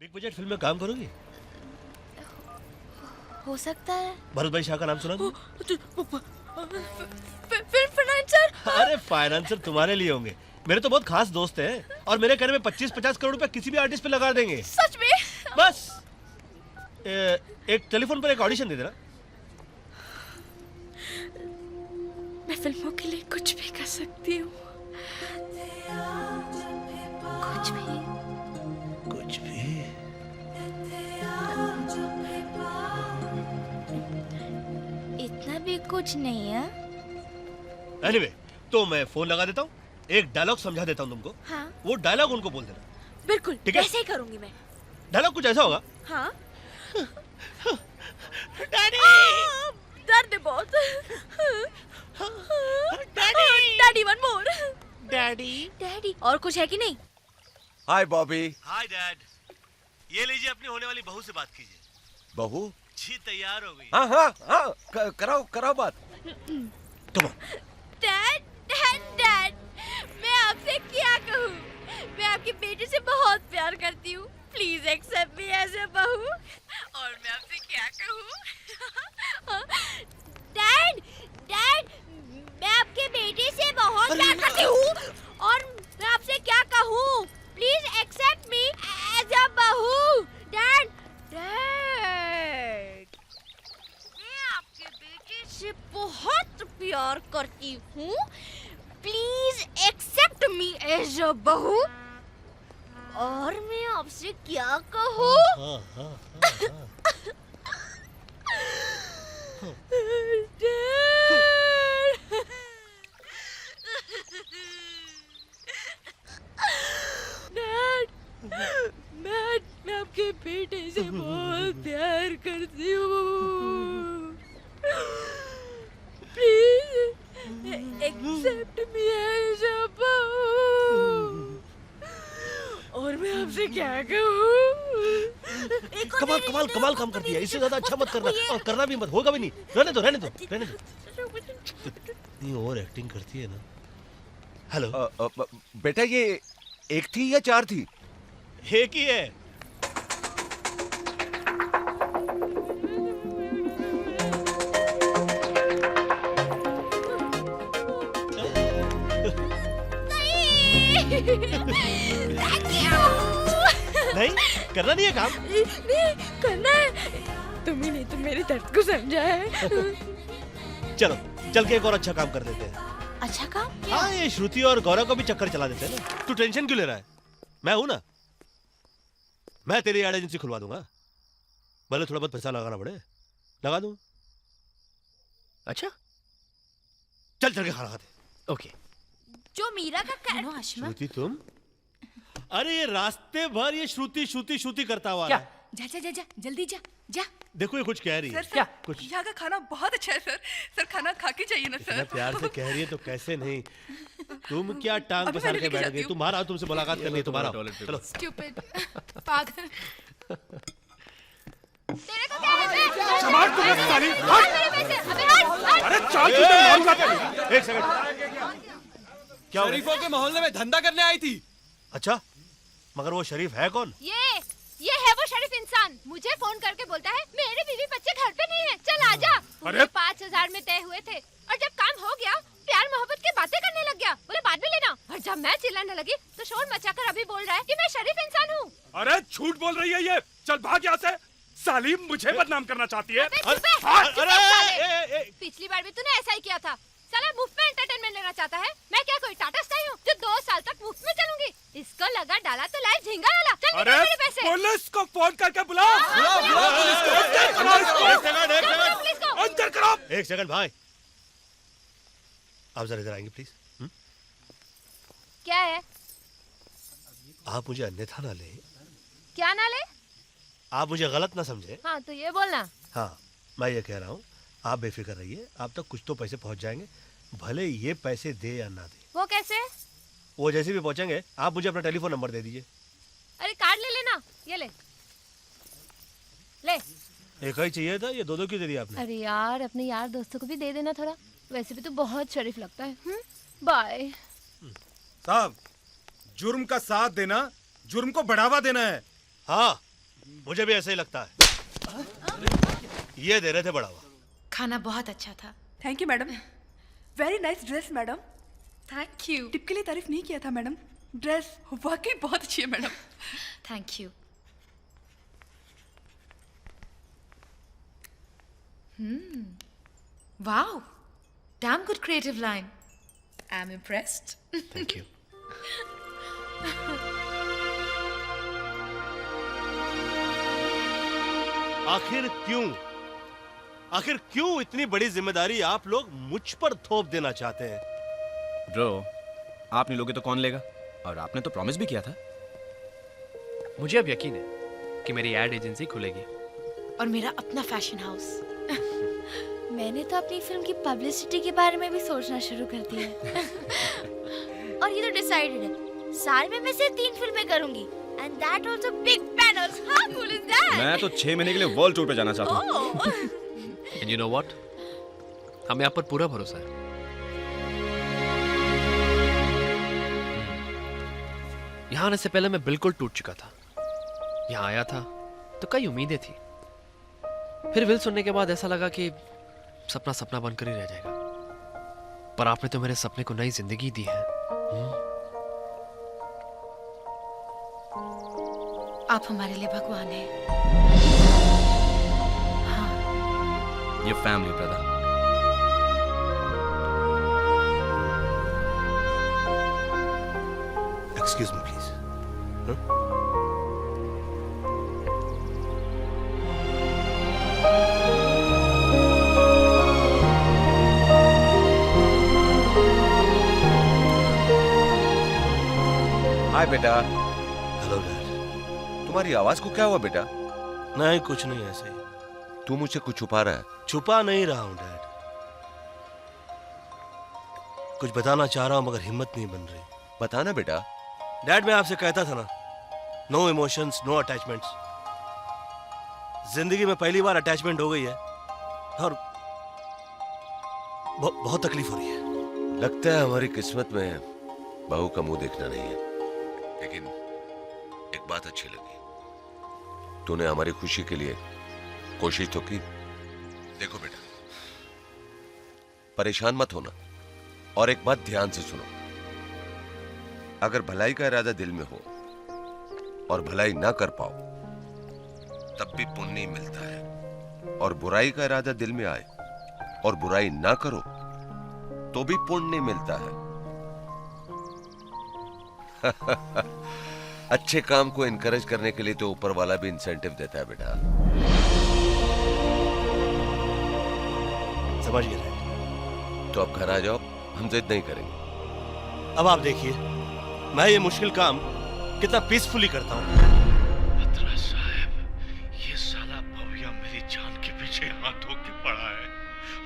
Big budget film में काम करोगी? हो सकता है। भरत भाई शाह का नाम सुना? Film financer. अरे फाइनेंसर तुम्हारे लिए होंगे, मेरे तो बहुत खास दोस्त हैं और मेरे कहने में 25-50 करोड़ रुपए किसी भी आर्टिस्ट पे लगा देंगे। सच में? बस एक टेलीफोन पर एक ऑडिशन दे देना। मैं फिल्मों के लिए कुछ भी कर सकती हूँ। कुछ भी। कुछ भी? इतना भी कुछ नहीं है। एनीवे, तो मैं फोन लगा देता हूँ, एक डायलॉग समझा देता हूँ तुमको। हाँ। वो डायलॉग उनको बोल देना। बिल्कुल, ठीक है? ऐसे ही करूंगी मैं। डायलॉग कुछ ऐसा होगा। हाँ। डैडी! दर्द है बहुत। Daddy one more. डैडी और कुछ है कि नहीं? हाय बॉबी। हाय डैड, ये लीजिए अपनी होने वाली बहू से बात कीजिए। बहू? जी तैयार हो गई। हाँ हाँ हाँ, कराओ बात। तुम डैड डैड डैड, मैं आपसे क्या कहूँ, मैं आपकी बेटी से बहुत प्यार करती हूँ। Please accept me as a bahu. और मैं आपसे क्या कहूँ, डैड डैड, मैं आपके बेटी से बहुत प्यार करती हूँ और मैं आपसे क्या कहूँ, please accept me as a बहू। डैड डैड, मैं आपके बेटे से बहुत प्यार करती हूँ, please accept me as a bahu. और मैं आपसे क्या कहूँ, डैड, मैं आपके बेटे से बहुत प्यार करती हूँ, please accept me as a bahu. और मैं आपसे क्या कहूँ, कमाल काम करती है, इससे ज्यादा अच्छा मत करना और करना भी मत, होगा भी नहीं। रहने दो। इतनी ओवर एक्टिंग करती है ना। हेलो। बेटा ये एक थी या चार थी? एक ही है। नहीं करना नहीं है काम। नहीं करना है, तुम ही नहीं तो मेरे दर्द को समझा है। चलो चल के एक और अच्छा काम कर देते हैं। अच्छा काम? हाँ, ये श्रुति और गौरव को भी चक्कर चला देते हैं ना। तू टेंशन क्यों ले रहा है, मैं हूं ना। मैं तेरी एड एजेंसी खुलवा दूंगा, भले थोड़ा बहुत पैसा लगाना पड़े, लगा दूं। अच्छा चल के खाना खाते। ओके। जो मीरा का आशमा। श्रुति तुम, अरे ये रास्ते भर ये श्रुति करता हुआ क्या? है। जा जल्दी जा। देखो ये कुछ कह रही है। सर, क्या? कुछ यहाँ का खाना बहुत अच्छा है सर। सर खाना खा के चाहिए ना इतना सर। प्यार से कह रही है तो कैसे नहीं। तुम क्या टांग अभी पसार मैं के लेके बैठ जाती गई। हूँ। तुम्हारा तुमसे मुलाकात करनी है, तुम्हारा। चलो स्टूपिड पागल। तेरे को समाज को मत साली। अरे चाल तू तो मारूंगा तेरी। एक सेकंड, क्या हो गया? शरीफों के मोहल्ले में धंधा करने आई थी। अच्छा, मगर वो शरीफ है कौन? ये है वो शरीफ इंसान, मुझे फोन करके बोलता है मेरे बीवी बच्चे घर पे नहीं है, चल आजा। अरे 5,000 में तय हुए थे और जब काम हो गया प्यार मोहब्बत की बातें करने लग गया, बोले बाद में लेना। और जब मैं चिल्लाने लगी तो शोर मचाकर अभी बोल रहा है कि मैं शरीफ इंसान हूँ। अरे झूठ बोल रही है ये। चल भाग यहाँ से। साली मुझे बदनाम करना चाहती है। अबे चुप है, चुप है साले। अरे पिछली बार भी तूने ऐसा ही किया था। साला मुफ्त में एंटरटेनमेंट लेना चाहता है। मैं क्या कोई टाटा स्काई हूँ जो 2 साल तक मुफ्त में चलूंगी। इसको लगा डाला तो लाइफ झिंगा वाला। चल अरे निकाल मेरे पैसे। पुलिस को फोन करके बुला। पुलिस को। अंदर करो। एक सेकंड भाई, आप जरा इधर आएंगे प्लीज। क्या है? आप मुझे अन्यथा ना ले, क्या ना ले? आप मुझे गलत ना समझे। हाँ तो ये बोलना। हाँ, मैं ये कह रहा हूँ, आप बेफिक्र रहिए, आप तक कुछ तो पैसे पहुंच जाएंगे, भले ये पैसे दे या ना दे। वो कैसे? वो जैसे भी पहुंचेंगे आप मुझे अपना टेलीफोन नंबर दे दीजिए। अरे कार्ड ले लेना, ये ले। एक ही चाहिए था, ये दो क्यों दे दिया आपने? अरे यार अपने यार दोस्तों को भी दे देना थोड़ा, वैसे भी तो बहुत शरीफ लगता है। बाय। साहब, जुर्म का साथ देना जुर्म को बढ़ावा देना है। हाँ, मुझे भी ऐसा ही लगता है। ये दे रहे थे बड़ा हुआ। खाना बहुत अच्छा था। Thank you madam. Very nice dress madam. Thank you. Tip के लिए तारीफ नहीं किया था मैडम। ड्रेस वाकई बहुत अच्छी है madam. Thank you. Wow, damn good creative line. I am impressed. Thank you. आखिर क्यों इतनी बड़ी जिम्मेदारी आप लोग मुझ पर थोप देना चाहते हैं? ब्रो, आप नहीं लोगे तो कौन लेगा? और आपने तो प्रॉमिस भी किया था। मुझे अब यकीन है कि मेरी एड एजेंसी खुलेगी। और मेरा अपना फैशन हाउस। मैंने तो अपनी फिल्म की पब्लिसिटी के बारे में भी सोचना शुरू कर दिया है। और ये तो डिसाइडेड है, साल में मैं सिर्फ 3 फिल्में करूंगी। And that also big panels. How cool is that? मैं तो 6 महीने के लिए वर्ल्ड टूर पे जाना चाहता हूँ। एंड यू नो व्हाट, हमें आप पर पूरा भरोसा है। यहाँ आने से पहले मैं बिल्कुल टूट चुका था। यहाँ आया था तो कई उम्मीदें थी, फिर विल सुनने के बाद ऐसा लगा कि सपना सपना बनकर ही रह जाएगा। पर आपने तो मेरे सपने को नई जिंदगी दी है। आप हमारे लिए भगवान हैं। ये family brother. Excuse me please. Hi बेटा। Hello dad. तुम्हारी आवाज को क्या हुआ बेटा? नहीं, कुछ नहीं, ऐसे ही। तू मुझसे कुछ छुपा रहा है? छुपा नहीं रहा हूं डैड, कुछ बताना चाह रहा हूं मगर हिम्मत नहीं बन रही। बताना बेटा। डैड, मैं आपसे कहता था ना, नो इमोशंस, नो अटैचमेंट्स। जिंदगी में पहली बार अटैचमेंट हो गई है और बहुत तकलीफ हो रही है। लगता है हमारी किस्मत में बहू का मुंह देखना नहीं है, लेकिन एक बात अच्छी लगी, तूने हमारी खुशी के लिए कोशिश तो की। देखो बेटा, परेशान मत होना और एक बात ध्यान से सुनो। अगर भलाई का इरादा दिल में हो और भलाई ना कर पाओ तब भी पुण्य ही मिलता है, और बुराई का इरादा दिल में आए और बुराई ना करो तो भी पुण्य मिलता है। अच्छे काम को इनकरेज करने के लिए तो ऊपर वाला भी इंसेंटिव देता है बेटा। समझ गए? तो अब घर आ जाओ, हम जिद नहीं करेंगे। अब आप देखिए, मैं ये मुश्किल काम कितना पीसफुली करता हूँ। बत्रा साहब, ये साला भव्या मेरी जान के पीछे हाथ धो के पड़ा है।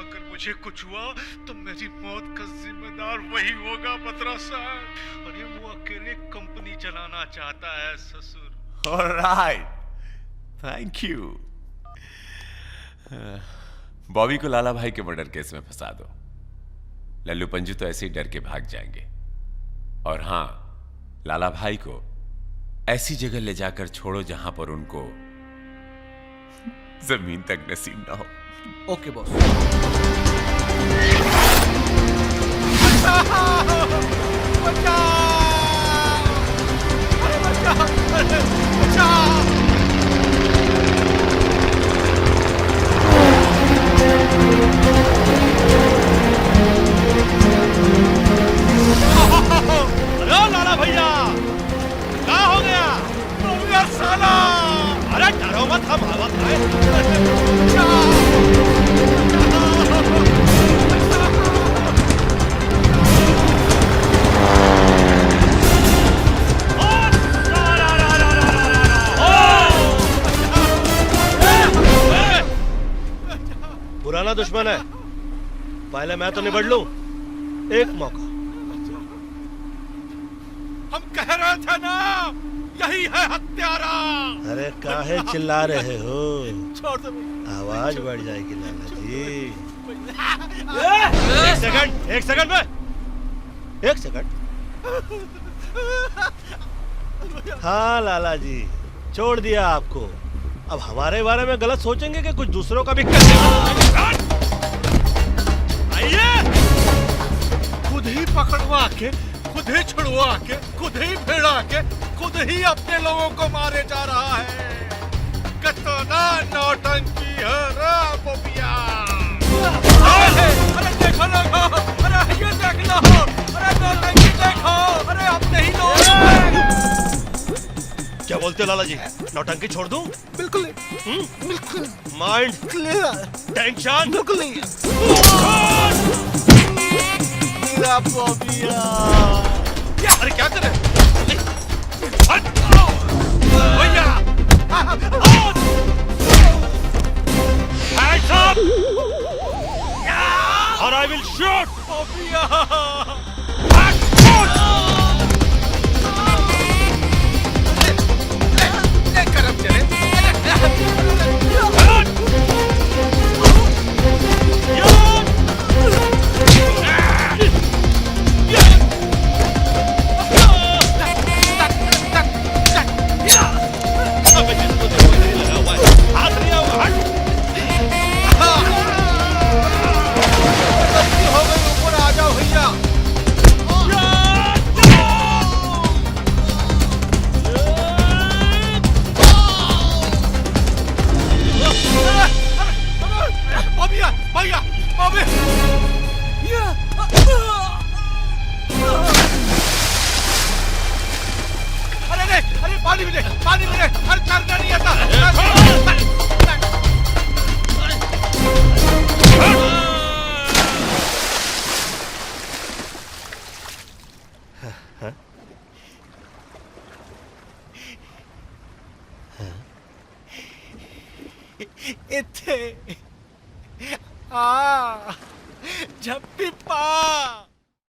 अगर मुझे कुछ हुआ तो मेरी मौत का जिम्मेदार वही होगा बत्रा साहब। और ये वो अकेले कंपनी चलाना चाहता है ससुर। Alright, thank you. बॉबी को लाला भाई के मर्डर केस में फंसा दो। लल्लू पंजू तो ऐसे ही डर के भाग जाएंगे। और हां, लाला भाई को ऐसी जगह ले जाकर छोड़ो जहां पर उनको जमीन तक नसीब ना हो। Okay boss. अरे लाला भैया, क्या हो गया? साला! अरे डरो मत, हम हवा खाए। पुराना दुश्मन है, पहले मैं तो निबड़ लूं। एक मौका। हम कह रहे थे ना, यही है हत्यारा। अरे काहे चिल्ला रहे हो? छोड़ दो। आवाज बढ़ जाएगी लाला जी। एक सेकंड में, एक सेकंड। हाँ लाला जी, छोड़ दिया आपको। अब हमारे बारे में गलत सोचेंगे कि कुछ दूसरों का भी करने वाला। आइए, खुद ही पकड़वा के, खुद ही छुड़वा के, खुद ही भिड़ा के, खुद ही अपने लोगों को मारे जा रहा है। कितना नौटंकी है रे बोबिया। अरे देखो लोगो, अरे ये देख लो, अरे नौटंकी देखो, अरे अपने ही लोग। क्या बोलते हो लाला जी, नौटंकी छोड़ दूं? बिल्कुल बिल्कुल। माइंड क्लियर, टेंशन बिल्कुल नहीं। अरे क्या करे भैया, hands up or I will shoot. पानी मिले, हर करना नहीं आता। इथे आ जब भी पा